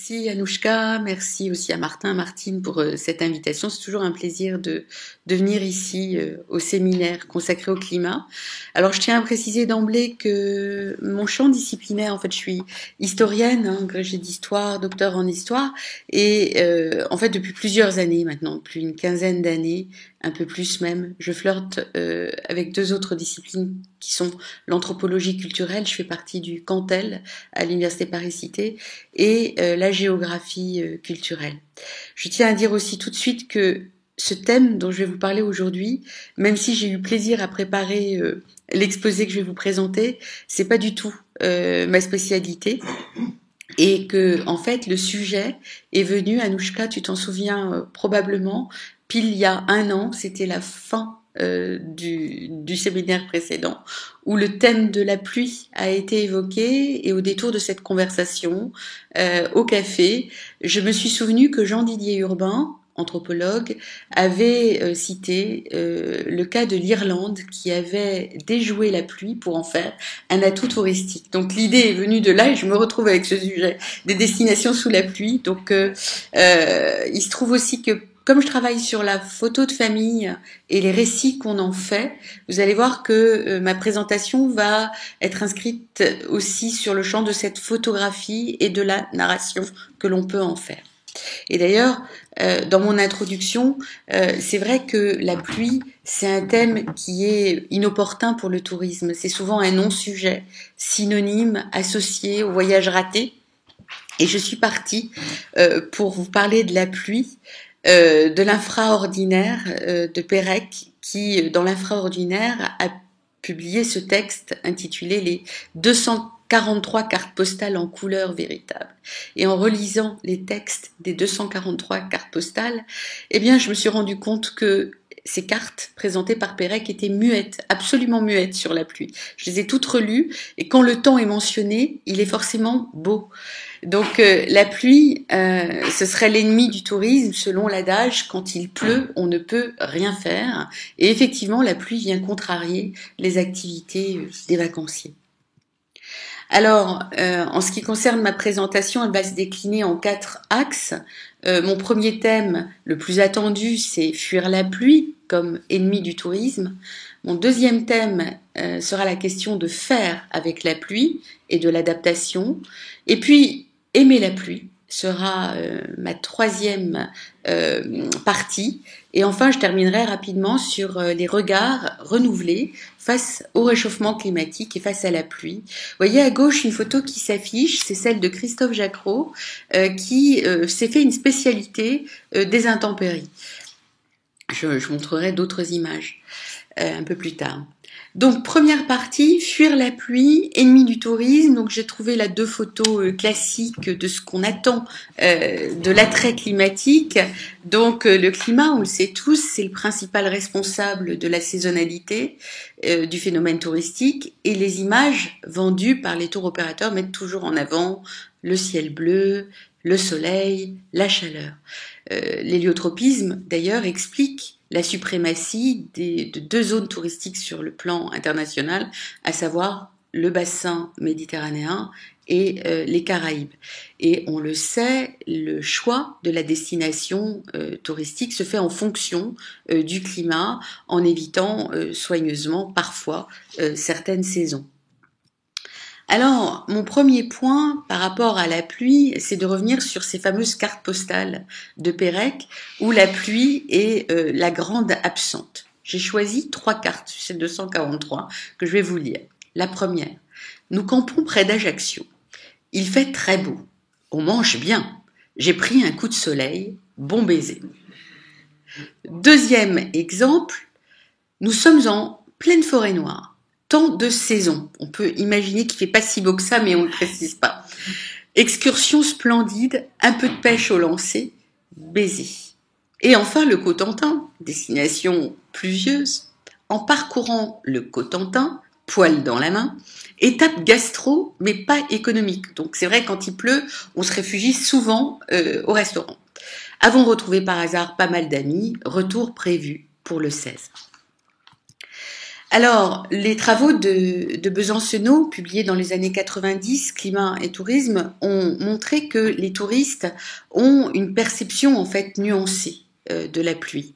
Merci Anouchka, merci aussi à Martin, Martine pour cette invitation. C'est toujours un plaisir de venir ici au séminaire consacré au climat. Alors je tiens à préciser d'emblée que mon champ disciplinaire, en fait je suis historienne, agrégée d'histoire, docteur en histoire, et en fait depuis plusieurs années maintenant, plus d'une quinzaine d'années, un peu plus même, je flirte avec deux autres disciplines qui sont l'anthropologie culturelle, je fais partie du Cantel à l'Université Paris-Cité, et la géographie culturelle. Je tiens à dire aussi tout de suite que ce thème dont je vais vous parler aujourd'hui, même si j'ai eu plaisir à préparer l'exposé que je vais vous présenter, c'est pas du tout ma spécialité. Et que, en fait, le sujet est venu, Anouchka, tu t'en souviens probablement, pile il y a un an, c'était la fin du séminaire précédent, où le thème de la pluie a été évoqué, et au détour de cette conversation, au café, je me suis souvenu que Jean-Didier Urbain, anthropologue, avait cité le cas de l'Irlande qui avait déjoué la pluie pour en faire un atout touristique. Donc l'idée est venue de là et je me retrouve avec ce sujet des destinations sous la pluie. Donc il se trouve aussi que comme je travaille sur la photo de famille et les récits qu'on en fait, vous allez voir que ma présentation va être inscrite aussi sur le champ de cette photographie et de la narration que l'on peut en faire. Et d'ailleurs, dans mon introduction, c'est vrai que la pluie, c'est un thème qui est inopportun pour le tourisme. C'est souvent un non-sujet, synonyme, associé au voyage raté. Et je suis partie pour vous parler de la pluie, de l'infraordinaire de Pérec, qui, dans l'infraordinaire, a publié ce texte intitulé « Les 243 cartes postales en couleur véritable ». Et en relisant les textes des 243 cartes postales, eh bien, je me suis rendu compte que ces cartes présentées par Pérec étaient muettes, absolument muettes sur la pluie. Je les ai toutes relues, et quand le temps est mentionné, il est forcément beau. Donc la pluie, ce serait l'ennemi du tourisme, selon l'adage, quand il pleut, on ne peut rien faire. Et effectivement, la pluie vient contrarier les activités des vacanciers. Alors, en ce qui concerne ma présentation, elle va se décliner en 4 axes. Mon premier thème, le plus attendu, c'est fuir la pluie comme ennemi du tourisme. Mon deuxième thème sera la question de faire avec la pluie et de l'adaptation. Et puis, aimer la pluie sera ma troisième partie. Et enfin, je terminerai rapidement sur les regards renouvelés face au réchauffement climatique et face à la pluie. Vous voyez à gauche une photo qui s'affiche, c'est celle de Christophe Jaquerot, qui s'est fait une spécialité des intempéries. Je montrerai d'autres images un peu plus tard. Donc première partie, fuir la pluie, ennemi du tourisme. Donc j'ai trouvé là 2 photos classiques de ce qu'on attend de l'attrait climatique. Donc le climat, on le sait tous, c'est le principal responsable de la saisonnalité du phénomène touristique. Et les images vendues par les tour opérateurs mettent toujours en avant le ciel bleu, le soleil, la chaleur. L'héliotropisme, d'ailleurs, explique la suprématie de 2 zones touristiques sur le plan international, à savoir le bassin méditerranéen et les Caraïbes. Et on le sait, le choix de la destination touristique se fait en fonction du climat, en évitant soigneusement parfois certaines saisons. Alors, mon premier point par rapport à la pluie, c'est de revenir sur ces fameuses cartes postales de Pérec, où la pluie est la grande absente. J'ai choisi 3 cartes, sur ces 243, que je vais vous lire. La première, nous campons près d'Ajaccio. Il fait très beau. On mange bien. J'ai pris un coup de soleil, bon baiser. Deuxième exemple, nous sommes en pleine forêt noire. Temps de saison. On peut imaginer qu'il fait pas si beau que ça, mais on ne le précise pas. Excursion splendide, un peu de pêche au lancer, baiser. Et enfin le Cotentin, destination pluvieuse. En parcourant le Cotentin, poêle dans la main, étape gastro, mais pas économique. Donc c'est vrai, quand il pleut, on se réfugie souvent au restaurant. Avons retrouvé par hasard pas mal d'amis, retour prévu pour le 16. Alors, les travaux de Besancenot, publiés dans les années 90, Climat et tourisme, ont montré que les touristes ont une perception en fait nuancée de la pluie.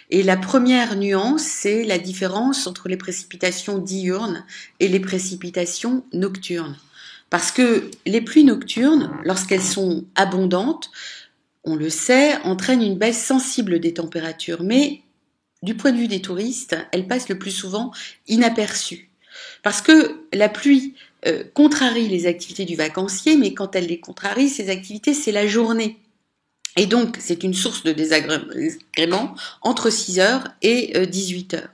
Et la première nuance, c'est la différence entre les précipitations diurnes et les précipitations nocturnes. Parce que les pluies nocturnes, lorsqu'elles sont abondantes, on le sait, entraînent une baisse sensible des températures, mais du point de vue des touristes, elles passent le plus souvent inaperçues. Parce que la pluie contrarie les activités du vacancier, mais quand elle les contrarie, ces activités, c'est la journée. Et donc, c'est une source de désagrément entre 6 heures et 18 heures.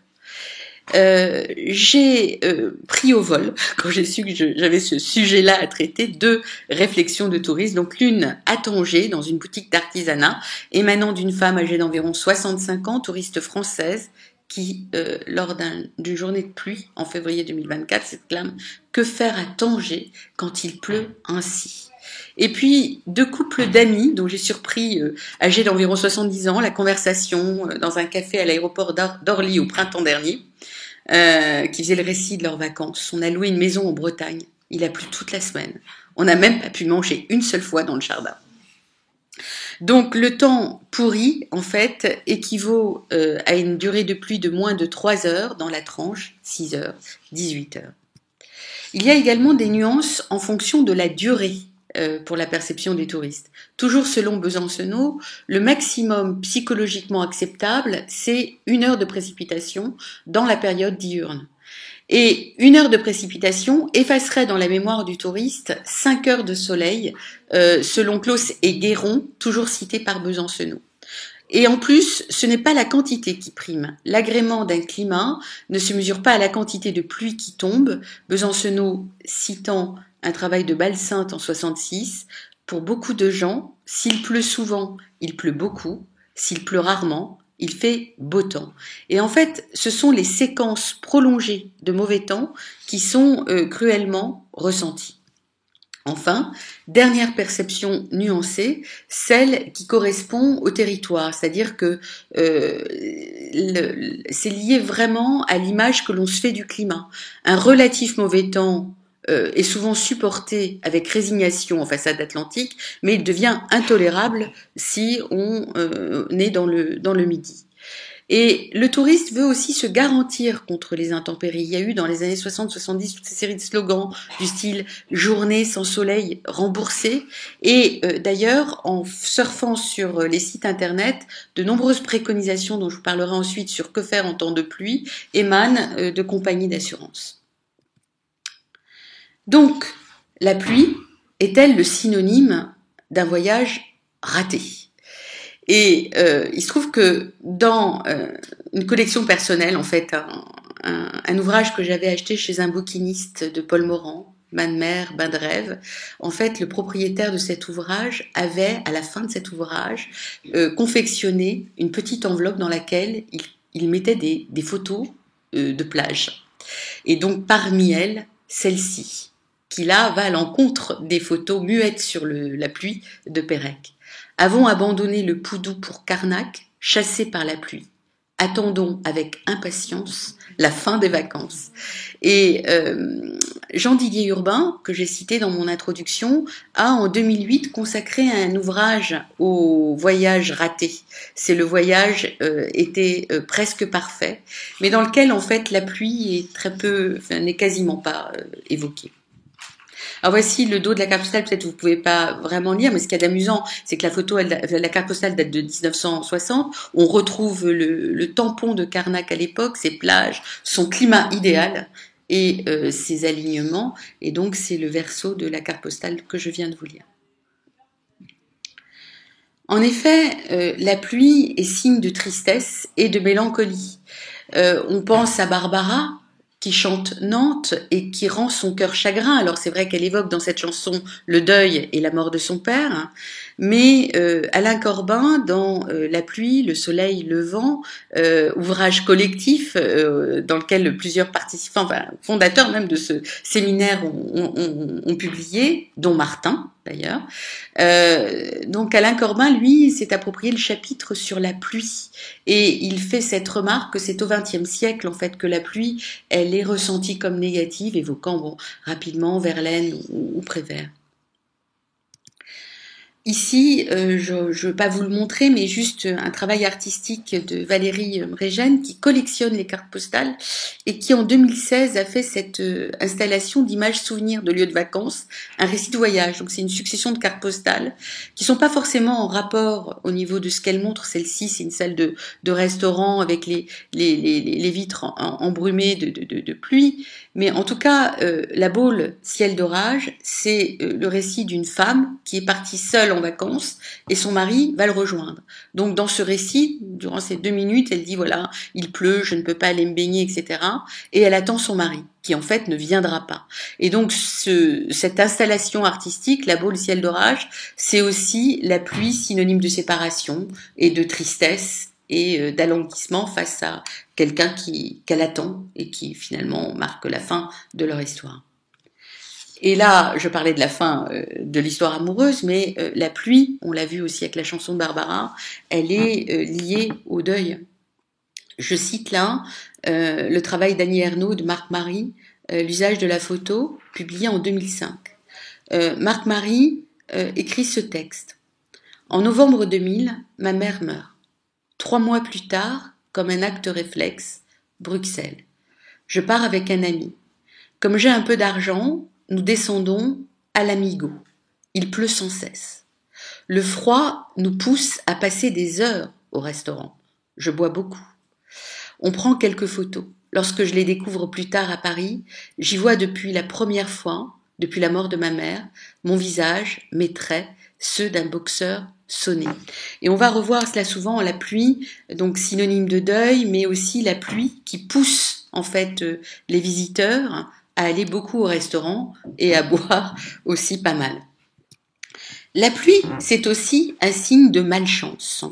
J'ai pris au vol, quand j'ai su que j'avais ce sujet-là à traiter, 2 réflexions de tourisme. Donc l'une à Tanger, dans une boutique d'artisanat, émanant d'une femme âgée d'environ 65 ans, touriste française, qui, lors d'une journée de pluie, en février 2024, s'exclame « Que faire à Tanger quand il pleut ainsi ?» Et puis 2 couples d'amis dont j'ai surpris, âgés d'environ 70 ans, la conversation dans un café à l'aéroport d'Orly au printemps dernier, qui faisaient le récit de leurs vacances. On a loué une maison en Bretagne. Il a plu toute la semaine. On n'a même pas pu manger une seule fois dans le jardin. Donc le temps pourri, en fait, équivaut à une durée de pluie de moins de 3 heures dans la tranche 6 heures, 18 heures. Il y a également des nuances en fonction de la durée pour la perception des touristes. Toujours selon Besancenot, le maximum psychologiquement acceptable, c'est 1 heure de précipitation dans la période diurne. Et 1 heure de précipitation effacerait dans la mémoire du touriste 5 heures de soleil, selon Claus et Guéron, toujours cités par Besancenot. Et en plus, ce n'est pas la quantité qui prime. L'agrément d'un climat ne se mesure pas à la quantité de pluie qui tombe. Besancenot citant un travail de Balsinte en 66, pour beaucoup de gens, s'il pleut souvent, il pleut beaucoup, s'il pleut rarement, il fait beau temps. Et en fait, ce sont les séquences prolongées de mauvais temps qui sont cruellement ressenties. Enfin, dernière perception nuancée, celle qui correspond au territoire, c'est-à-dire que c'est lié vraiment à l'image que l'on se fait du climat. Un relatif mauvais temps est souvent supporté avec résignation en façade atlantique, mais il devient intolérable si on est dans le Midi. Et le touriste veut aussi se garantir contre les intempéries. Il y a eu dans les années 60-70 toute ces séries de slogans du style « journée sans soleil remboursée ». Et d'ailleurs, en surfant sur les sites internet, de nombreuses préconisations dont je vous parlerai ensuite sur que faire en temps de pluie émanent de compagnies d'assurance. Donc, la pluie est-elle le synonyme d'un voyage raté ? Et il se trouve que dans une collection personnelle, en fait, un ouvrage que j'avais acheté chez un bouquiniste de Paul Morand, Bain de mer, bain de rêve, en fait, le propriétaire de cet ouvrage avait, à la fin de cet ouvrage, confectionné une petite enveloppe dans laquelle il mettait des photos de plage. Et donc, parmi elles, celle-ci, qui là va à l'encontre des photos muettes sur la pluie de Pérec. Avons abandonné le Poudou pour Carnac, chassés par la pluie. Attendons avec impatience la fin des vacances. Et Jean-Didier Urbain, que j'ai cité dans mon introduction, a en 2008 consacré un ouvrage au voyage raté. C'est le voyage était presque parfait, mais dans lequel en fait la pluie est n'est quasiment pas évoquée. Alors voici le dos de la carte postale, peut-être vous pouvez pas vraiment lire, mais ce qu'il y a d'amusant, c'est que la carte postale date de 1960, on retrouve le tampon de Carnac à l'époque, ses plages, son climat idéal et ses alignements, et donc c'est le verso de la carte postale que je viens de vous lire. En effet, la pluie est signe de tristesse et de mélancolie. On pense à Barbara, qui chante Nantes et qui rend son cœur chagrin. Alors c'est vrai qu'elle évoque dans cette chanson le deuil et la mort de son père, mais Alain Corbin, dans La pluie, le soleil, le vent, ouvrage collectif dans lequel plusieurs participants, enfin fondateurs même de ce séminaire ont publié, dont Martin, d'ailleurs. Donc Alain Corbin, lui, s'est approprié le chapitre sur la pluie et il fait cette remarque que c'est au XXe siècle en fait que la pluie, elle est ressentie comme négative, évoquant rapidement Verlaine ou Prévert. Ici, je ne veux pas vous le montrer, mais juste un travail artistique de Valérie Mregen qui collectionne les cartes postales et qui en 2016 a fait cette installation d'images souvenirs de lieux de vacances, un récit de voyage. Donc c'est une succession de cartes postales qui sont pas forcément en rapport au niveau de ce qu'elle montre. Celle-ci, c'est une salle de restaurant avec les vitres embrumées de pluie. Mais en tout cas, La Baule, ciel d'orage, c'est le récit d'une femme qui est partie seule en vacances et son mari va le rejoindre. Donc dans ce récit, durant ces 2 minutes, elle dit voilà, il pleut, je ne peux pas aller me baigner, etc. Et elle attend son mari, qui en fait ne viendra pas. Et donc cette installation artistique, La Baule, ciel d'orage, c'est aussi la pluie, synonyme de séparation et de tristesse et d'alanguissement face à quelqu'un qu'elle attend et qui finalement marque la fin de leur histoire. Et là, je parlais de la fin de l'histoire amoureuse, mais la pluie, on l'a vu aussi avec la chanson de Barbara, elle est liée au deuil. Je cite là le travail d'Annie Ernaux de Marc Marie, l'usage de la photo, publié en 2005. Marc Marie écrit ce texte. En novembre 2000, ma mère meurt. 3 mois plus tard, comme un acte réflexe, Bruxelles. Je pars avec un ami. Comme j'ai un peu d'argent, nous descendons à l'Amigo. Il pleut sans cesse. Le froid nous pousse à passer des heures au restaurant. Je bois beaucoup. On prend quelques photos. Lorsque je les découvre plus tard à Paris, j'y vois depuis la première fois, depuis la mort de ma mère, mon visage, mes traits, ceux d'un boxeur sonné. Et on va revoir cela souvent, la pluie, donc synonyme de deuil, mais aussi la pluie qui pousse en fait les visiteurs à aller beaucoup au restaurant et à boire aussi pas mal. La pluie, c'est aussi un signe de malchance.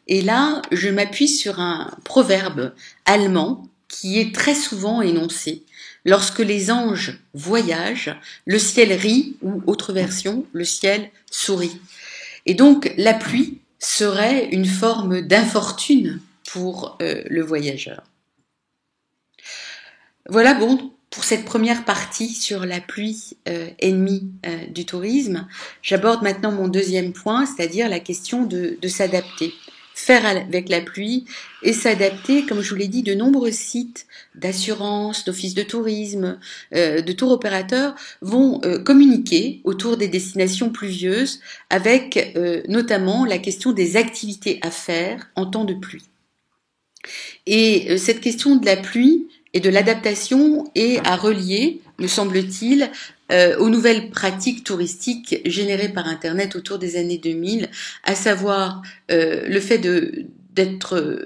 Et là, je m'appuie sur un proverbe allemand qui est très souvent énoncé. Lorsque les anges voyagent, le ciel rit, ou autre version, le ciel sourit. Et donc, la pluie serait une forme d'infortune pour le voyageur. Voilà, bon, pour cette première partie sur la pluie ennemie du tourisme. J'aborde maintenant mon deuxième point, c'est-à-dire la question de s'adapter. Faire avec la pluie et s'adapter, comme je vous l'ai dit, de nombreux sites d'assurance, d'offices de tourisme, de tour opérateurs vont communiquer autour des destinations pluvieuses avec notamment la question des activités à faire en temps de pluie. Et cette question de la pluie et de l'adaptation est à relier, me semble-t-il, aux nouvelles pratiques touristiques générées par Internet autour des années 2000, à savoir le fait d'être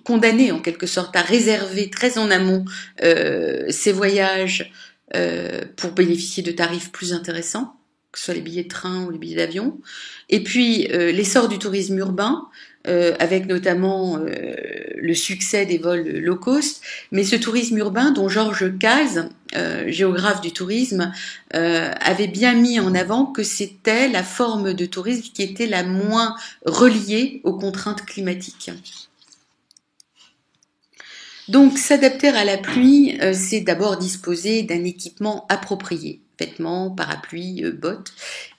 condamné en quelque sorte à réserver très en amont ses voyages pour bénéficier de tarifs plus intéressants, que ce soit les billets de train ou les billets d'avion, et puis l'essor du tourisme urbain, avec notamment le succès des vols low cost, mais ce tourisme urbain dont Georges Caz, géographe du tourisme, avait bien mis en avant que c'était la forme de tourisme qui était la moins reliée aux contraintes climatiques. Donc s'adapter à la pluie, c'est d'abord disposer d'un équipement approprié. Vêtements, parapluies, bottes.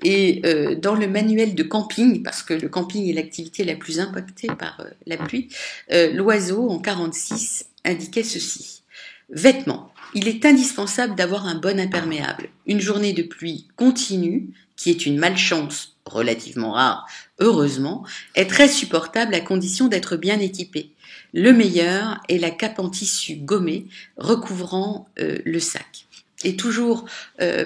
Et dans le manuel de camping, parce que le camping est l'activité la plus impactée par la pluie, Loiseau, en 1946, indiquait ceci. Vêtements. Il est indispensable d'avoir un bon imperméable. Une journée de pluie continue, qui est une malchance relativement rare, heureusement, est très supportable à condition d'être bien équipé. Le meilleur est la cape en tissu gommé recouvrant le sac. Et toujours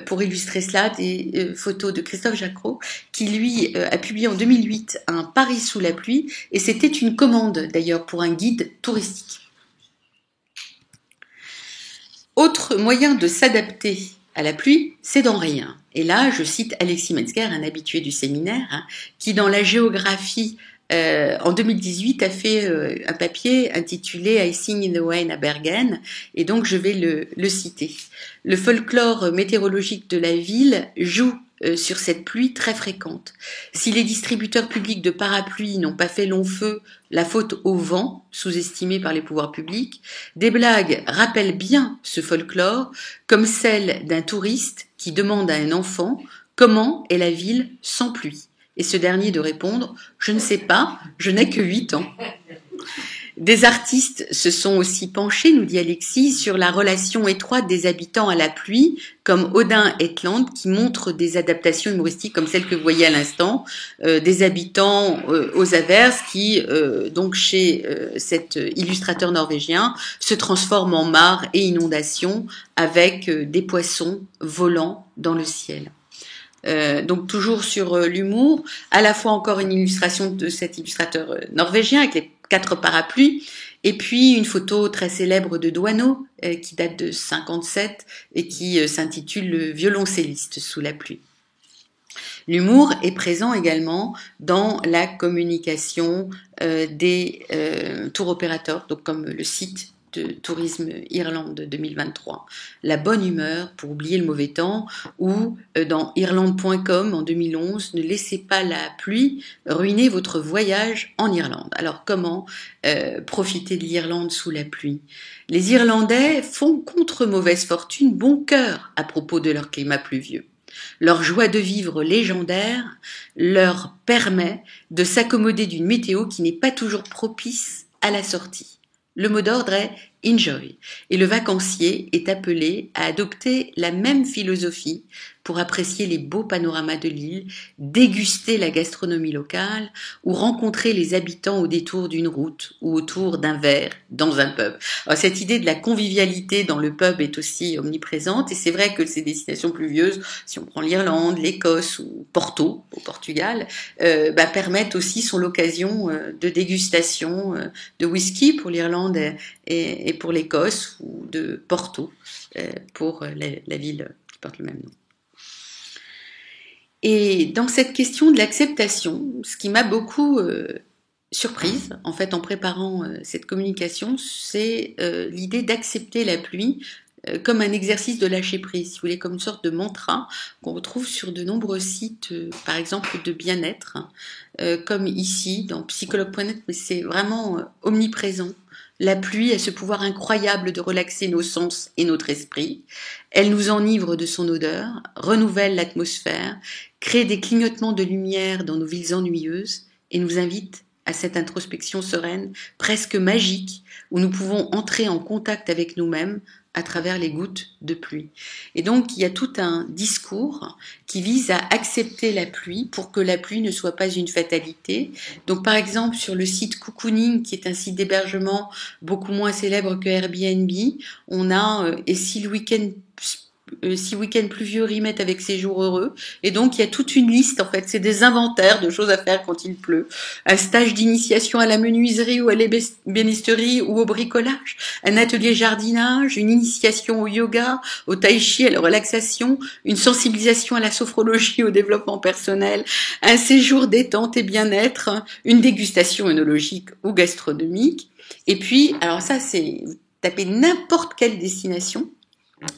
pour illustrer cela, des photos de Christophe Jacquot qui lui a publié en 2008 un Paris sous la pluie et c'était une commande d'ailleurs pour un guide touristique. Autre moyen de s'adapter à la pluie, c'est d'en rien. Et là, je cite Alexis Metzger, un habitué du séminaire, qui dans la géographie en 2018 a fait un papier intitulé I Sing in the Rain à Bergen, et donc je vais le citer. Le folklore météorologique de la ville joue sur cette pluie très fréquente. Si les distributeurs publics de parapluies n'ont pas fait long feu, la faute au vent, sous-estimé par les pouvoirs publics, des blagues rappellent bien ce folklore, comme celle d'un touriste qui demande à un enfant comment est la ville sans pluie, et ce dernier de répondre « Je ne sais pas, je n'ai que 8 ans ». Des artistes se sont aussi penchés, nous dit Alexis, sur la relation étroite des habitants à la pluie, comme Odin Hetland, qui montre des adaptations humoristiques comme celle que vous voyez à l'instant, des habitants aux averses qui, donc chez cet illustrateur norvégien, se transforment en mares et inondations avec des poissons volant dans le ciel. Donc toujours sur l'humour, à la fois encore une illustration de cet illustrateur norvégien avec les 4 parapluies, et puis une photo très célèbre de Doisneau qui date de 57 et qui s'intitule Le violoncelliste sous la pluie. L'humour est présent également dans la communication des tour opérateurs, donc comme le site de Tourisme Irlande 2023. La bonne humeur pour oublier le mauvais temps, ou dans irlande.com en 2011, ne laissez pas la pluie ruiner votre voyage en Irlande. Alors comment profiter de l'Irlande sous la pluie? Les Irlandais font contre mauvaise fortune bon cœur à propos de leur climat pluvieux. Leur joie de vivre légendaire leur permet de s'accommoder d'une météo qui n'est pas toujours propice à la sortie. Le mot d'ordre est « enjoy » et le vacancier est appelé à adopter la même philosophie pour apprécier les beaux panoramas de l'île, déguster la gastronomie locale ou rencontrer les habitants au détour d'une route ou autour d'un verre dans un pub. Alors, cette idée de la convivialité dans le pub est aussi omniprésente et c'est vrai que ces destinations pluvieuses, si on prend l'Irlande, l'Écosse ou Porto au Portugal, permettent aussi, sont l'occasion de dégustation de whisky pour l'Irlande et pour l'Écosse ou de Porto pour la ville qui porte le même nom. Et dans cette question de l'acceptation, ce qui m'a beaucoup surprise, en fait, en préparant cette communication, c'est l'idée d'accepter la pluie comme un exercice de lâcher prise, si vous voulez, comme une sorte de mantra qu'on retrouve sur de nombreux sites, par exemple de bien-être, comme ici, dans psychologue.net, mais c'est vraiment omniprésent. La pluie a ce pouvoir incroyable de relaxer nos sens et notre esprit. Elle nous enivre de son odeur, renouvelle l'atmosphère, crée des clignotements de lumière dans nos villes ennuyeuses et nous invite à cette introspection sereine, presque magique, où nous pouvons entrer en contact avec nous-mêmes à travers les gouttes de pluie. Et donc, il y a tout un discours qui vise à accepter la pluie pour que la pluie ne soit pas une fatalité. Donc, par exemple, sur le site Cocooning, qui est un site d'hébergement beaucoup moins célèbre que Airbnb, on a « Et si le week-end pluvieux rimette avec ses jours heureux ». Et donc, il y a toute une liste, en fait, c'est des inventaires de choses à faire quand il pleut. Un stage d'initiation à la menuiserie ou à l'ébénisterie ou au bricolage, un atelier jardinage, une initiation au yoga, au tai chi, à la relaxation, une sensibilisation à la sophrologie, au développement personnel, un séjour détente et bien-être, une dégustation œnologique ou gastronomique. Et puis, alors ça, c'est, vous tapez n'importe quelle destination,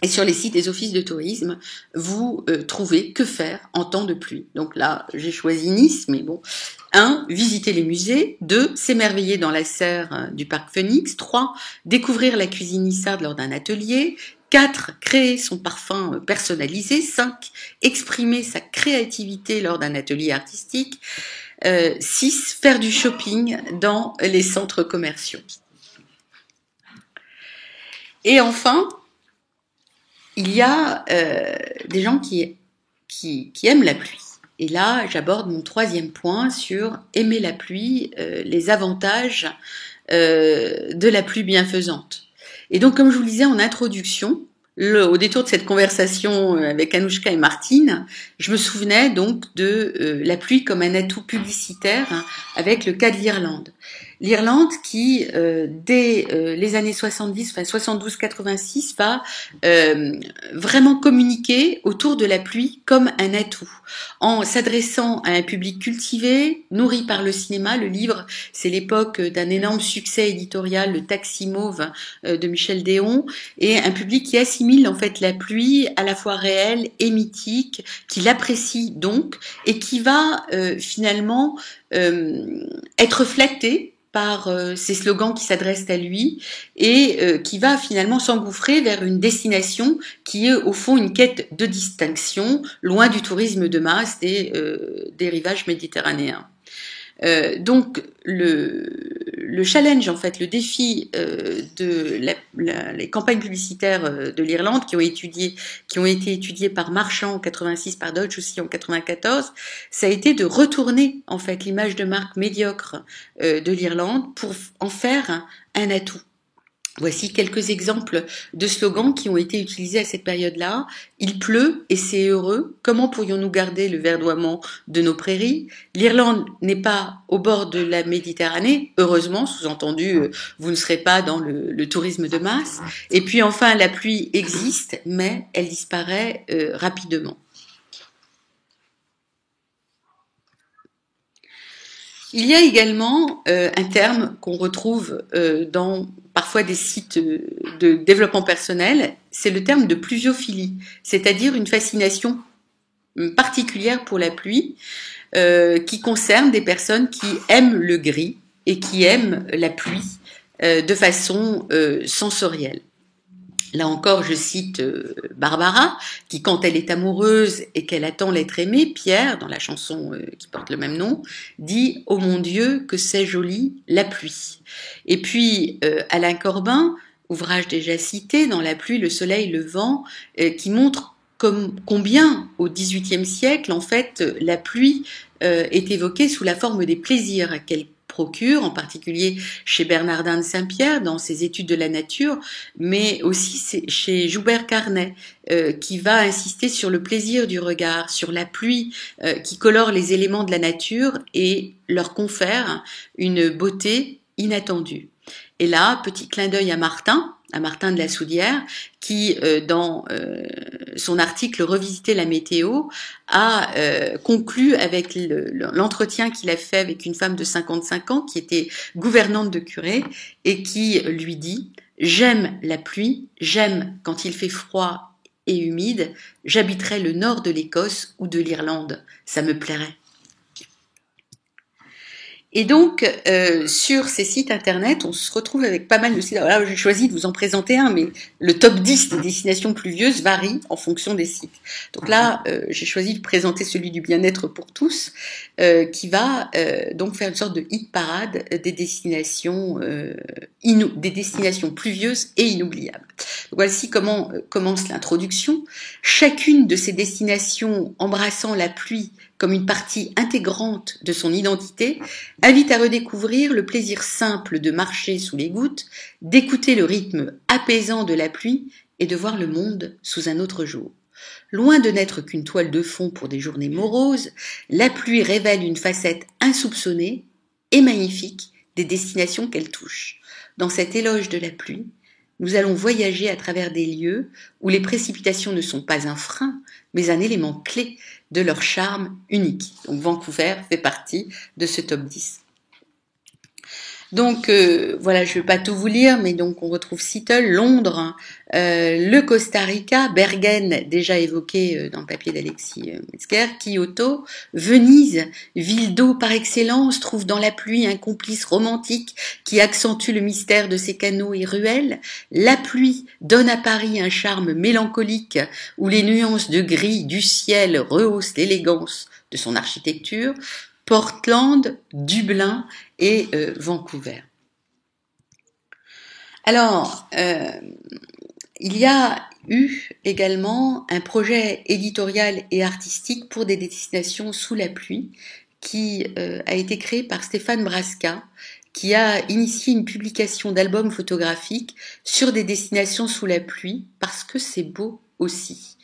et sur les sites des offices de tourisme, vous trouvez que faire en temps de pluie. Donc là, j'ai choisi Nice, mais bon. 1. Visiter les musées. 2. S'émerveiller dans la serre du parc Phoenix. 3. Découvrir la cuisine nissarde lors d'un atelier. 4. Créer son parfum personnalisé. 5. Exprimer sa créativité lors d'un atelier artistique. 6. Faire du shopping dans les centres commerciaux. Et enfin, il y a des gens qui aiment la pluie. Et là, j'aborde mon 3e point sur aimer la pluie, les avantages de la pluie bienfaisante. Et donc, comme je vous le disais en introduction, au détour de cette conversation avec Anouchka et Martine, je me souvenais donc de la pluie comme un atout publicitaire avec le cas de l'Irlande. L'Irlande qui, dès les années 70, enfin 72-86, va vraiment communiquer autour de la pluie comme un atout, en s'adressant à un public cultivé, nourri par le cinéma. Le livre, c'est l'époque d'un énorme succès éditorial, Le Taxi Mauve de Michel Déon, et un public qui assimile en fait la pluie à la fois réelle et mythique, qui l'apprécie donc, et qui va finalement être flatté par ces slogans qui s'adressent à lui et qui va finalement s'engouffrer vers une destination qui est au fond une quête de distinction, loin du tourisme de masse des rivages méditerranéens. Donc le challenge, en fait, le défi de les campagnes publicitaires de l'Irlande qui ont été étudiées par Marchand en 86, par Dodge aussi en 94, ça a été de retourner en fait l'image de marque médiocre de l'Irlande pour en faire un atout. Voici quelques exemples de slogans qui ont été utilisés à cette période-là. Il pleut et c'est heureux. Comment pourrions-nous garder le verdoiement de nos prairies? L'Irlande n'est pas au bord de la Méditerranée, heureusement, sous-entendu, vous ne serez pas dans le tourisme de masse. Et puis enfin, la pluie existe, mais elle disparaît rapidement. Il y a également un terme qu'on retrouve dans parfois des sites de développement personnel, c'est le terme de pluviophilie, c'est-à-dire une fascination particulière pour la pluie qui concerne des personnes qui aiment le gris et qui aiment la pluie de façon sensorielle. Là encore, je cite Barbara, qui, quand elle est amoureuse et qu'elle attend l'être aimé, Pierre, dans la chanson qui porte le même nom, dit « Oh mon Dieu, que c'est joli, la pluie ». Et puis, Alain Corbin, ouvrage déjà cité, dans La pluie, le soleil, le vent, qui montre combien, au XVIIIe siècle, en fait, la pluie est évoquée sous la forme des plaisirs qu'elle procure, en particulier chez Bernardin de Saint-Pierre dans ses études de la nature, mais aussi chez Joubert Carnet, qui va insister sur le plaisir du regard, sur la pluie qui colore les éléments de la nature et leur confère une beauté inattendue. Et là, petit clin d'œil à Martin de la Soudière, qui, dans son article Revisiter la météo, a conclu avec l'entretien qu'il a fait avec une femme de 55 ans, qui était gouvernante de curé, et qui lui dit « J'aime la pluie, j'aime quand il fait froid et humide, j'habiterai le nord de l'Écosse ou de l'Irlande, ça me plairait. » Et donc, sur ces sites internet, on se retrouve avec pas mal de sites. Alors là, j'ai choisi de vous en présenter un, mais le top 10 des destinations pluvieuses varie en fonction des sites. Donc là, j'ai choisi de présenter celui du bien-être pour tous, qui va donc faire une sorte de hit parade des destinations pluvieuses et inoubliables. Donc voici comment commence l'introduction. Chacune de ces destinations embrassant la pluie comme une partie intégrante de son identité, invite à redécouvrir le plaisir simple de marcher sous les gouttes, d'écouter le rythme apaisant de la pluie et de voir le monde sous un autre jour. Loin de n'être qu'une toile de fond pour des journées moroses, la pluie révèle une facette insoupçonnée et magnifique des destinations qu'elle touche. Dans cet éloge de la pluie, nous allons voyager à travers des lieux où les précipitations ne sont pas un frein, mais un élément clé de leur charme unique. Donc Vancouver fait partie de ce top 10. Donc voilà, je ne vais pas tout vous lire, mais donc on retrouve Seattle, Londres, le Costa Rica, Bergen, déjà évoqué dans le papier d'Alexis Metzger, Kyoto, Venise, ville d'eau par excellence, trouve dans la pluie un complice romantique qui accentue le mystère de ses canaux et ruelles. La pluie donne à Paris un charme mélancolique où les nuances de gris du ciel rehaussent l'élégance de son architecture. Portland, Dublin et Vancouver. Alors, il y a eu également un projet éditorial et artistique pour des destinations sous la pluie qui a été créé par Stéphane Brasca, qui a initié une publication d'albums photographiques sur des destinations sous la pluie parce que c'est beau aussi.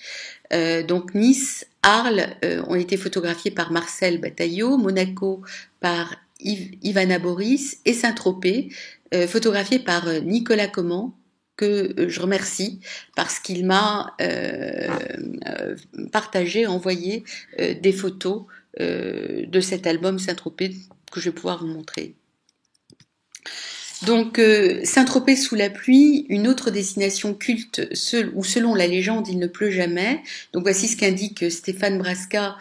Donc Nice, Arles ont été photographiés par Marcel Bataillot, Monaco par Ivana Boris et Saint-Tropez, photographié par Nicolas Comment, que je remercie parce qu'il m'a partagé, envoyé des photos de cet album Saint-Tropez que je vais pouvoir vous montrer. Donc, Saint-Tropez sous la pluie, une autre destination culte où selon la légende il ne pleut jamais. Donc voici ce qu'indique Stéphane Brasca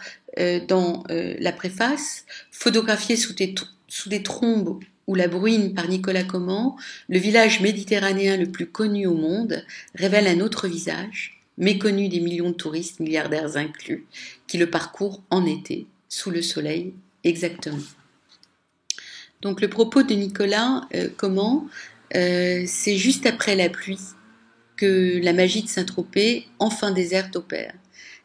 dans la préface. Photographié sous des trombes ou la bruine par Nicolas Comment, le village méditerranéen le plus connu au monde révèle un autre visage, méconnu des millions de touristes, milliardaires inclus, qui le parcourent en été, sous le soleil exactement. Donc le propos de Nicolas Comment, c'est juste après la pluie que la magie de Saint-Tropez, enfin déserte, opère.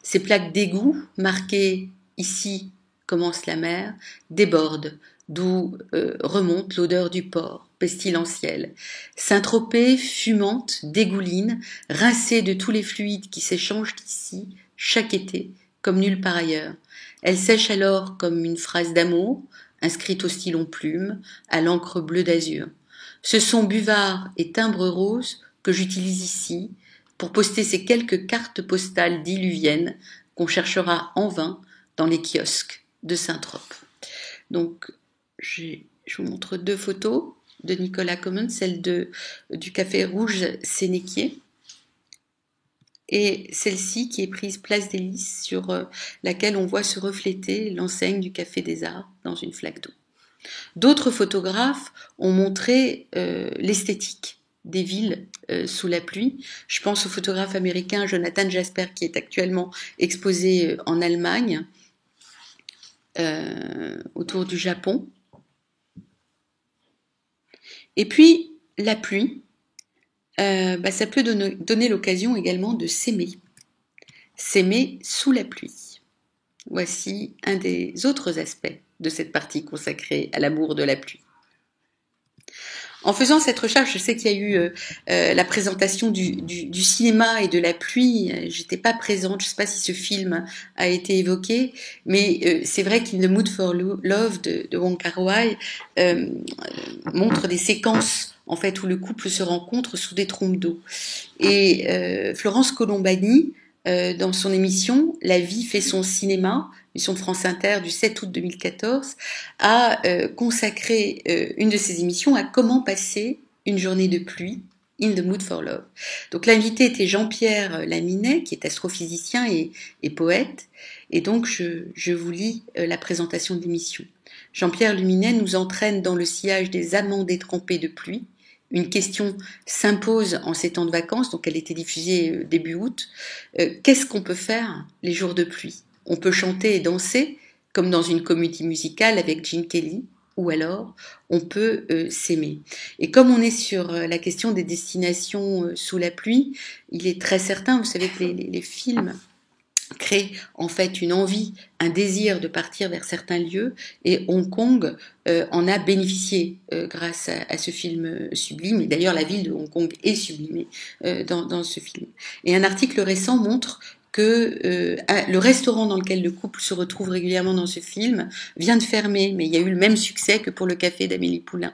Ces plaques d'égout, marquées ici commence la mer, débordent, d'où remonte l'odeur du port, pestilentielle. Saint-Tropez, fumante, dégouline, rincée de tous les fluides qui s'échangent ici, chaque été, comme nulle part ailleurs. Elle sèche alors comme une phrase d'amour, inscrite au stylo plume, à l'encre bleue d'azur. Ce sont buvard et timbre rose que j'utilise ici pour poster ces quelques cartes postales diluviennes qu'on cherchera en vain dans les kiosques de Saint-Trope. Donc, je vous montre deux photos de Nicolas Comment, celle du Café Rouge Sénéquier et celle-ci qui est prise place des Lys, sur laquelle on voit se refléter l'enseigne du Café des Arts dans une flaque d'eau. D'autres photographes ont montré l'esthétique des villes sous la pluie. Je pense au photographe américain Jonathan Jasper qui est actuellement exposé en Allemagne, autour du Japon. Et puis la pluie, ça peut donner l'occasion également de s'aimer. S'aimer sous la pluie. Voici un des autres aspects de cette partie consacrée à l'amour de la pluie. En faisant cette recherche, je sais qu'il y a eu la présentation du cinéma et de la pluie. J'étais pas présente, je sais pas si ce film a été évoqué, mais c'est vrai qu'In the Mood for Love de Wong Kar-wai montre des séquences en fait où le couple se rencontre sous des trompes d'eau. Et Florence Colombani, dans son émission La vie fait son cinéma, émission de France Inter du 7 août 2014, a consacré une de ses émissions à comment passer une journée de pluie, In the Mood for Love. Donc l'invité était Jean-Pierre Laminet, qui est astrophysicien et poète, et donc je vous lis la présentation de l'émission. Jean-Pierre Laminet nous entraîne dans le sillage des amants détrempés de pluie. Une question s'impose en ces temps de vacances, donc elle était diffusée début août. Qu'est-ce qu'on peut faire les jours de pluie? On peut chanter et danser, comme dans une comédie musicale avec Gene Kelly, ou alors on peut s'aimer. Et comme on est sur la question des destinations sous la pluie, il est très certain, vous savez que les films crée en fait une envie, un désir de partir vers certains lieux, et Hong Kong en a bénéficié grâce à ce film sublime, et d'ailleurs la ville de Hong Kong est sublimée dans ce film. Et un article récent montre que le restaurant dans lequel le couple se retrouve régulièrement dans ce film vient de fermer, mais il y a eu le même succès que pour le café d'Amélie Poulain.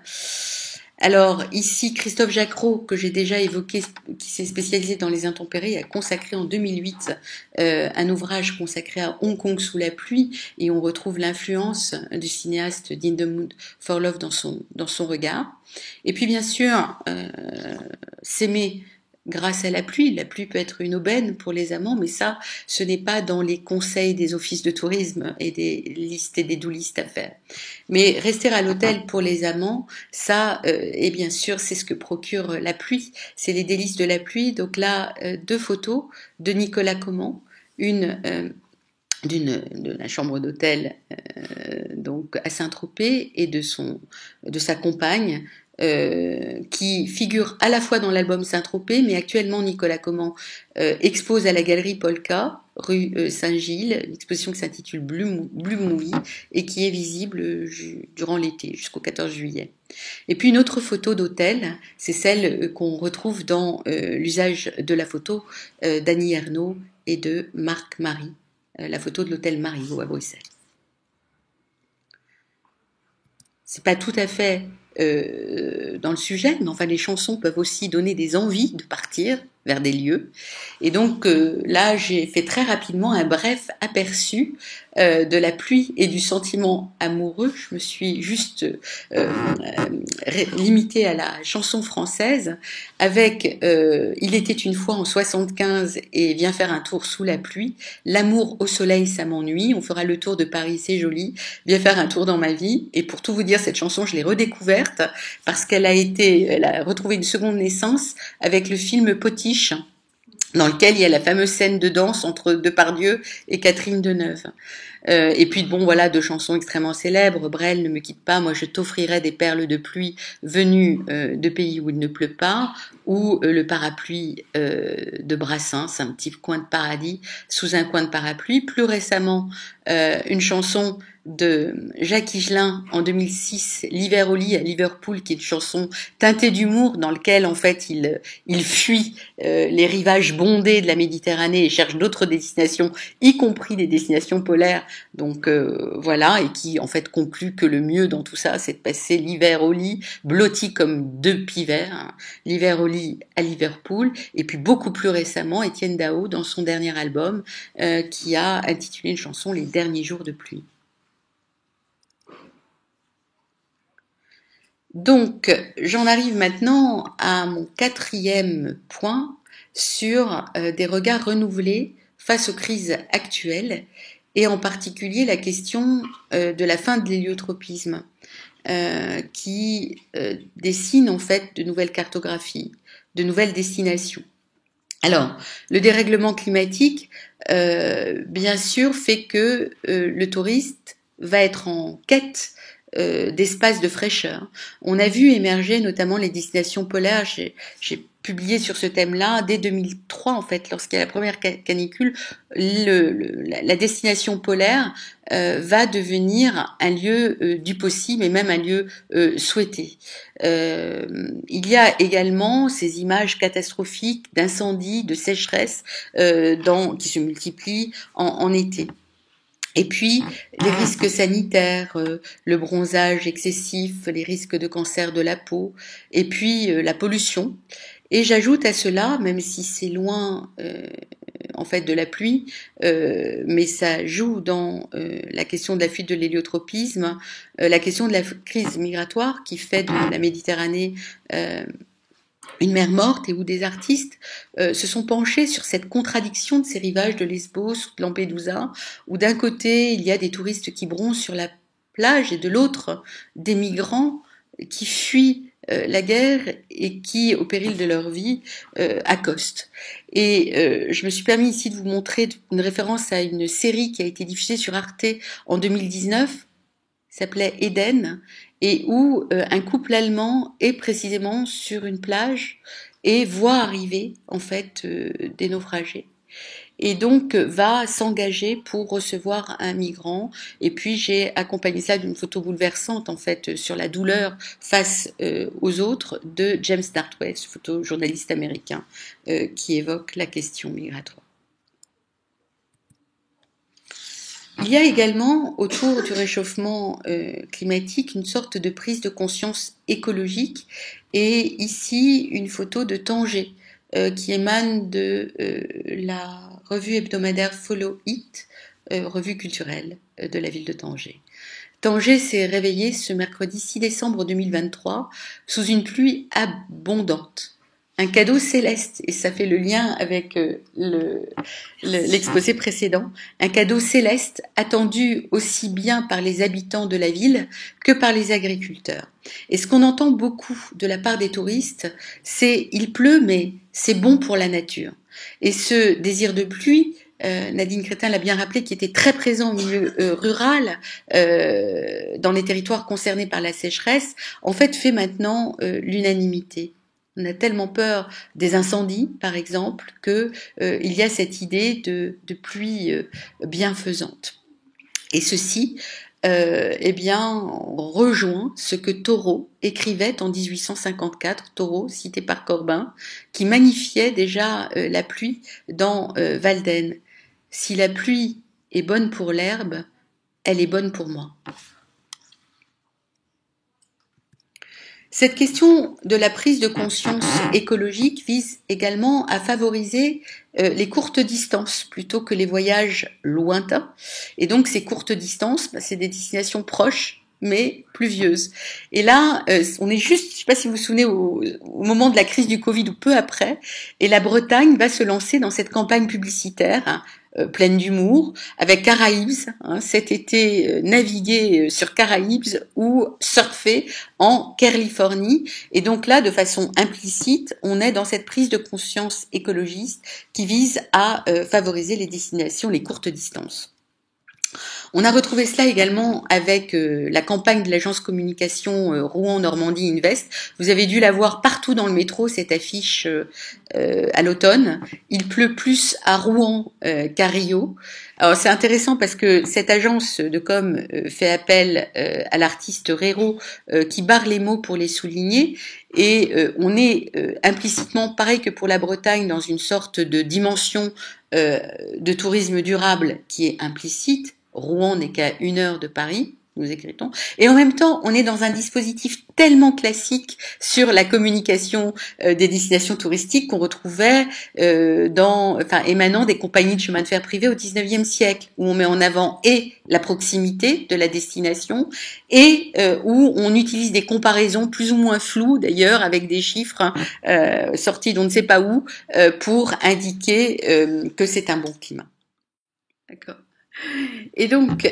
Alors ici, Christophe Jacquereau, que j'ai déjà évoqué, qui s'est spécialisé dans les intempéries, a consacré en 2008 un ouvrage consacré à Hong Kong sous la pluie, et on retrouve l'influence du cinéaste d'In the Mood for Love dans son regard. Et puis bien sûr, s'aimer grâce à la pluie peut être une aubaine pour les amants, mais ça, ce n'est pas dans les conseils des offices de tourisme et des listes et des do-listes à faire. Mais rester à l'hôtel pour les amants, ça, et bien sûr, c'est ce que procure la pluie, c'est les délices de la pluie. Donc là, deux photos de Nicolas Comment, une de la chambre d'hôtel donc à Saint-Tropez et de sa compagne, qui figure à la fois dans l'album Saint-Tropez, mais actuellement Nicolas Comment expose à la galerie Polka, rue Saint-Gilles, une exposition qui s'intitule Blue Movie et qui est visible durant l'été, jusqu'au 14 juillet. Et puis une autre photo d'hôtel, c'est celle qu'on retrouve dans l'usage de la photo d'Annie Ernaux et de Marc Marie, la photo de l'hôtel Marivaux à Bruxelles. c'est pas tout à fait dans le sujet, mais enfin les chansons peuvent aussi donner des envies de partir vers des lieux. Et donc là, j'ai fait très rapidement un bref aperçu de la pluie et du sentiment amoureux. Je me suis juste limitée à la chanson française avec Il était une fois en 75 et Viens faire un tour sous la pluie. L'amour au soleil, ça m'ennuie. On fera le tour de Paris, c'est joli. Viens faire un tour dans ma vie. Et pour tout vous dire, cette chanson, je l'ai redécouverte parce qu'elle elle a retrouvé une seconde naissance avec le film Potiche, dans lequel il y a la fameuse scène de danse entre Depardieu et Catherine Deneuve. Et puis bon, voilà, deux chansons extrêmement célèbres. Brel, Ne me quitte pas, moi je t'offrirai des perles de pluie venues de pays où il ne pleut pas, ou Le parapluie de Brassens, un petit coin de paradis sous un coin de parapluie. Plus récemment, une chanson de Jacques Higelin en 2006, L'hiver au lit à Liverpool, qui est une chanson teintée d'humour dans lequel en fait il fuit les rivages bondés de la Méditerranée et cherche d'autres destinations, y compris des destinations polaires. Donc voilà, et qui en fait conclut que le mieux dans tout ça, c'est de passer l'hiver au lit, blotti comme deux pivers, hein, l'hiver au lit à Liverpool. Et puis beaucoup plus récemment, Étienne Dao, dans son dernier album, qui a intitulé une chanson Les derniers jours de pluie. Donc, j'en arrive maintenant à mon quatrième point sur des regards renouvelés face aux crises actuelles et en particulier la question de la fin de l'héliotropisme qui dessine en fait de nouvelles cartographies, de nouvelles destinations. Alors, le dérèglement climatique, bien sûr, fait que le touriste va être en quête d'espaces de fraîcheur. On a vu émerger notamment les destinations polaires. J'ai publié sur ce thème-là dès 2003, en fait, lorsqu'il y a la première canicule, la destination polaire va devenir un lieu du possible et même un lieu souhaité. Il y a également ces images catastrophiques d'incendies, de sécheresse qui se multiplient en été. Et puis, les risques sanitaires, le bronzage excessif, les risques de cancer de la peau, et puis la pollution. Et j'ajoute à cela, même si c'est loin en fait de la pluie, mais ça joue dans la question de la fuite de l'héliotropisme, la question de la crise migratoire qui fait de la Méditerranée une mer morte et où des artistes se sont penchés sur cette contradiction de ces rivages de Lesbos ou de Lampedusa, où d'un côté il y a des touristes qui bronzent sur la plage et de l'autre des migrants qui fuient la guerre et qui, au péril de leur vie, accostent. Et je me suis permis ici de vous montrer une référence à une série qui a été diffusée sur Arte en 2019, s'appelait Eden, et où un couple allemand est précisément sur une plage et voit arriver en fait des naufragés. Et donc va s'engager pour recevoir un migrant. Et puis j'ai accompagné ça d'une photo bouleversante en fait sur la douleur face aux autres de James Dartway, photojournaliste américain qui évoque la question migratoire. Il y a également, autour du réchauffement climatique, une sorte de prise de conscience écologique. Et ici, une photo de Tanger, qui émane de la revue hebdomadaire Follow It, revue culturelle de la ville de Tanger. Tanger s'est réveillé ce mercredi 6 décembre 2023 sous une pluie abondante. Un cadeau céleste, et ça fait le lien avec l'exposé précédent, un cadeau céleste attendu aussi bien par les habitants de la ville que par les agriculteurs. Et ce qu'on entend beaucoup de la part des touristes, c'est « il pleut, mais c'est bon pour la nature ». Et ce désir de pluie, Nadine Crétin l'a bien rappelé, qui était très présent au milieu rural, dans les territoires concernés par la sécheresse, en fait fait maintenant l'unanimité. On a tellement peur des incendies, par exemple, que il y a cette idée de pluie bienfaisante. Et ceci, eh bien, rejoint ce que Thoreau écrivait en 1854, Thoreau, cité par Corbin, qui magnifiait déjà la pluie dans Walden. Si la pluie est bonne pour l'herbe, elle est bonne pour moi. Cette question de la prise de conscience écologique vise également à favoriser les courtes distances plutôt que les voyages lointains. Et donc ces courtes distances, c'est des destinations proches mais pluvieuses. Et là, on est juste, je ne sais pas si vous vous souvenez, au moment de la crise du Covid ou peu après, et la Bretagne va se lancer dans cette campagne publicitaire pleine d'humour, avec Caraïbes, cet été naviguer sur Caraïbes ou surfer en Californie. Et donc là, de façon implicite, on est dans cette prise de conscience écologiste qui vise à favoriser les destinations, les courtes distances. On a retrouvé cela également avec la campagne de l'agence communication Rouen-Normandie Invest. Vous avez dû la voir partout dans le métro, cette affiche à l'automne. Il pleut plus à Rouen qu'à Rio. Alors c'est intéressant parce que cette agence de com fait appel à l'artiste Rero qui barre les mots pour les souligner. Et on est implicitement, pareil que pour la Bretagne, dans une sorte de dimension de tourisme durable qui est implicite. Rouen n'est qu'à 1 heure de Paris, nous écrit-on. Et en même temps, on est dans un dispositif tellement classique sur la communication des destinations touristiques qu'on retrouvait émanant des compagnies de chemin de fer privées au XIXe siècle, où on met en avant et la proximité de la destination et où on utilise des comparaisons plus ou moins floues d'ailleurs avec des chiffres sortis d'on ne sait pas où pour indiquer que c'est un bon climat. D'accord. Et donc,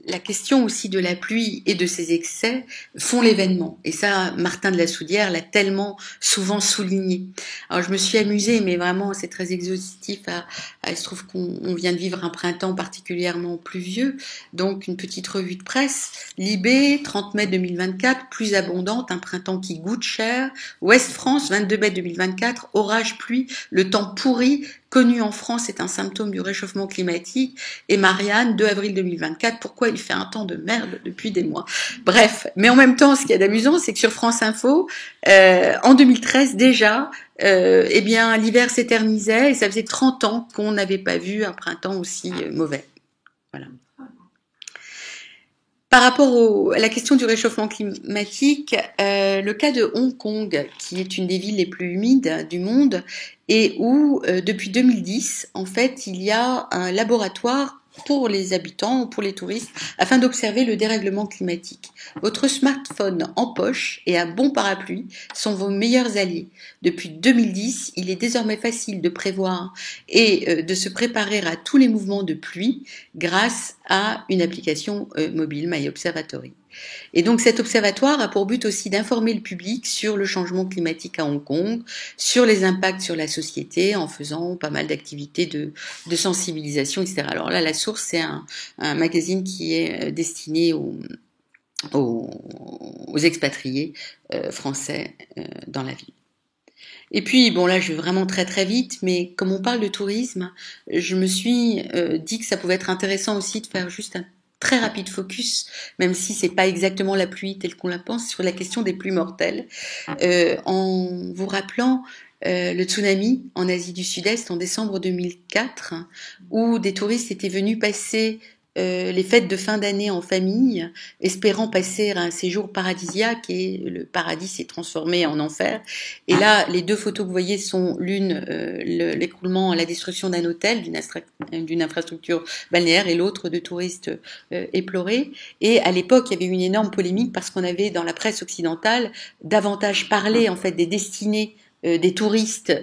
la question aussi de la pluie et de ses excès font l'événement. Et ça, Martin de la Soudière l'a tellement souvent souligné. Alors, je me suis amusée, mais vraiment, c'est très exhaustif. Il se trouve qu'on vient de vivre un printemps particulièrement pluvieux. Donc, une petite revue de presse. Libé, 30 mai 2024, plus abondante, un printemps qui goûte cher. Ouest France, 22 mai 2024, orage, pluie, le temps pourri, connu en France est un symptôme du réchauffement climatique. Et Marianne, 2 avril 2024, pourquoi il fait un temps de merde depuis des mois. Bref, mais en même temps, ce qui est amusant, c'est que sur France Info, en 2013 déjà, eh bien l'hiver s'éternisait et ça faisait 30 ans qu'on n'avait pas vu un printemps aussi mauvais. Voilà. Par rapport à la question du réchauffement climatique, le cas de Hong Kong, qui est une des villes les plus humides du monde, et où, depuis 2010, en fait, il y a un laboratoire pour les habitants, pour les touristes, afin d'observer le dérèglement climatique. Votre smartphone en poche et un bon parapluie sont vos meilleurs alliés. Depuis 2010, il est désormais facile de prévoir et de se préparer à tous les mouvements de pluie grâce à une application mobile, My Observatory. Et donc cet observatoire a pour but aussi d'informer le public sur le changement climatique à Hong Kong, sur les impacts sur la société en faisant pas mal d'activités de sensibilisation, etc. Alors là, la source, c'est un magazine qui est destiné aux expatriés français dans la ville. Et puis, bon là, je vais vraiment très très vite, mais comme on parle de tourisme, je me suis dit que ça pouvait être intéressant aussi de faire juste un très rapide focus, même si c'est pas exactement la pluie telle qu'on la pense, sur la question des pluies mortelles, en vous rappelant le tsunami en Asie du Sud-Est en décembre 2004, où des touristes étaient venus passer les fêtes de fin d'année en famille, espérant passer un séjour paradisiaque, et le paradis s'est transformé en enfer. Et là, les deux photos que vous voyez sont l'une, l'écroulement, la destruction d'un hôtel, d'une infrastructure balnéaire, et l'autre de touristes éplorés. Et à l'époque, il y avait une énorme polémique parce qu'on avait dans la presse occidentale davantage parlé en fait des destinées des touristes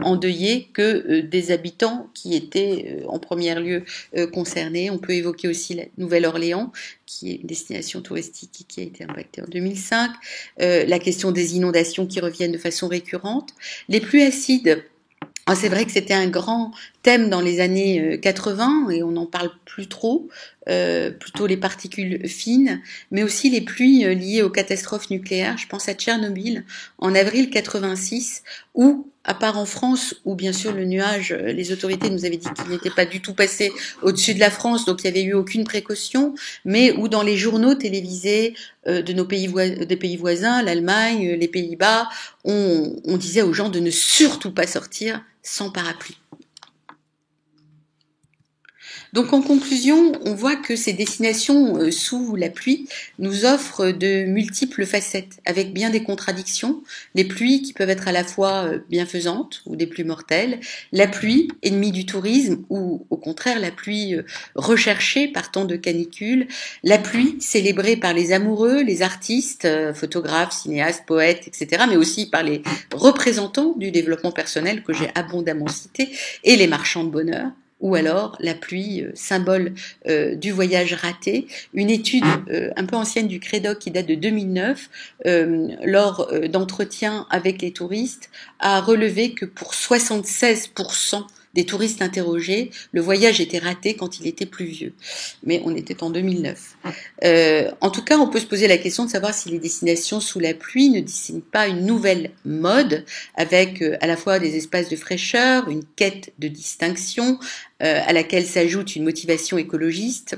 endeuillés que des habitants qui étaient en premier lieu concernés. On peut évoquer aussi la Nouvelle-Orléans, qui est une destination touristique qui a été impactée en 2005. La question des inondations qui reviennent de façon récurrente. Les pluies acides, c'est vrai que c'était un grand thème dans les années 80 et on n'en parle plus trop, plutôt les particules fines, mais aussi les pluies liées aux catastrophes nucléaires. Je pense à Tchernobyl en avril 86, où, à part en France, où bien sûr le nuage, les autorités nous avaient dit qu'il n'était pas du tout passé au-dessus de la France, donc il n'y avait eu aucune précaution, mais où dans les journaux télévisés de nos des pays voisins, l'Allemagne, les Pays-Bas, on disait aux gens de ne surtout pas sortir sans parapluie. Donc en conclusion, on voit que ces destinations sous la pluie nous offrent de multiples facettes, avec bien des contradictions, des pluies qui peuvent être à la fois bienfaisantes ou des pluies mortelles, la pluie ennemie du tourisme ou au contraire la pluie recherchée partant de canicules, la pluie célébrée par les amoureux, les artistes, photographes, cinéastes, poètes, etc., mais aussi par les représentants du développement personnel que j'ai abondamment cité, et les marchands de bonheur. Ou alors la pluie, symbole du voyage raté. Une étude un peu ancienne du Crédoc qui date de 2009, lors d'entretiens avec les touristes, a relevé que pour 76% des touristes interrogés, le voyage était raté quand il était pluvieux. Mais on était en 2009. En tout cas, on peut se poser la question de savoir si les destinations sous la pluie ne dessinent pas une nouvelle mode, avec à la fois des espaces de fraîcheur, une quête de distinction, à laquelle s'ajoute une motivation écologiste.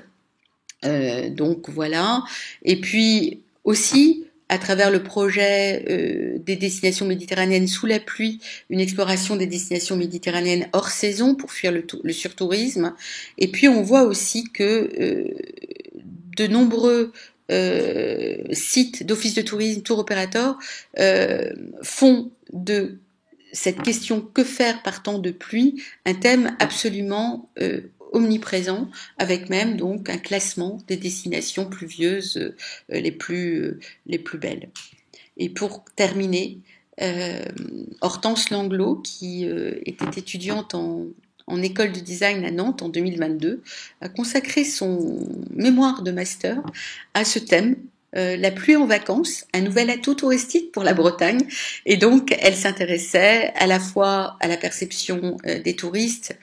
Donc voilà. Et puis aussi, à travers le projet des destinations méditerranéennes sous la pluie, une exploration des destinations méditerranéennes hors saison pour fuir le surtourisme. Et puis on voit aussi que de nombreux sites d'office de tourisme, tour opérateurs, font de cette question que faire par temps de pluie un thème absolument omniprésent, avec même donc un classement des destinations pluvieuses les plus belles. Et pour terminer, Hortense Langlot, qui était étudiante en école de design à Nantes en 2022, a consacré son mémoire de master à ce thème. La pluie en vacances, un nouvel atout touristique pour la Bretagne. Et donc, elle s'intéressait à la fois à la perception des touristes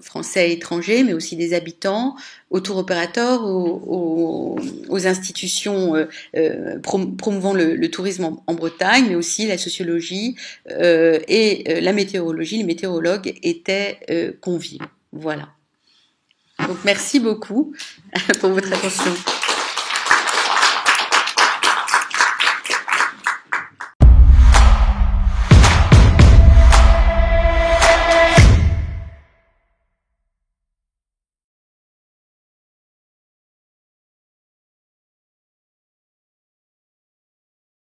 français et étrangers, mais aussi des habitants, aux tour opérateurs, aux institutions promouvant le tourisme en Bretagne, mais aussi la sociologie et la météorologie. Les météorologues étaient conviés. Voilà. Donc, merci beaucoup pour votre attention.